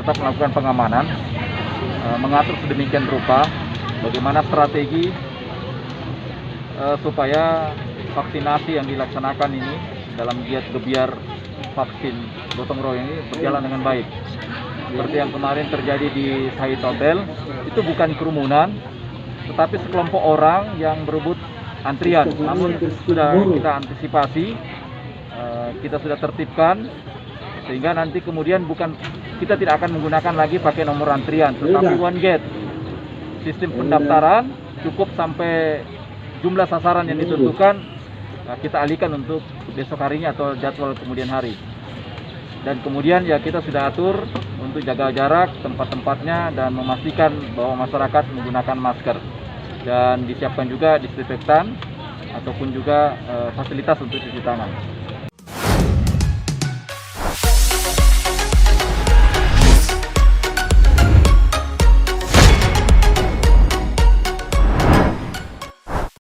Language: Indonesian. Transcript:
Tetap melakukan pengamanan, mengatur sedemikian rupa bagaimana strategi supaya vaksinasi yang dilaksanakan ini dalam giat gebiar vaksin gotong royong ini berjalan dengan baik. Seperti yang kemarin terjadi di Hyatt Hotel, itu bukan kerumunan, tetapi sekelompok orang yang berebut antrian. Namun sudah kita antisipasi, kita sudah tertibkan, sehingga nanti kemudian kita tidak akan menggunakan lagi pakai nomor antrian, tetapi one gate. Sistem pendaftaran cukup sampai jumlah sasaran yang ditentukan, kita alihkan untuk besok harinya atau jadwal kemudian hari. Dan kemudian ya kita sudah atur untuk jaga jarak tempat-tempatnya dan memastikan bahwa masyarakat menggunakan masker. Dan disiapkan juga disinfektan ataupun juga fasilitas untuk cuci tangan.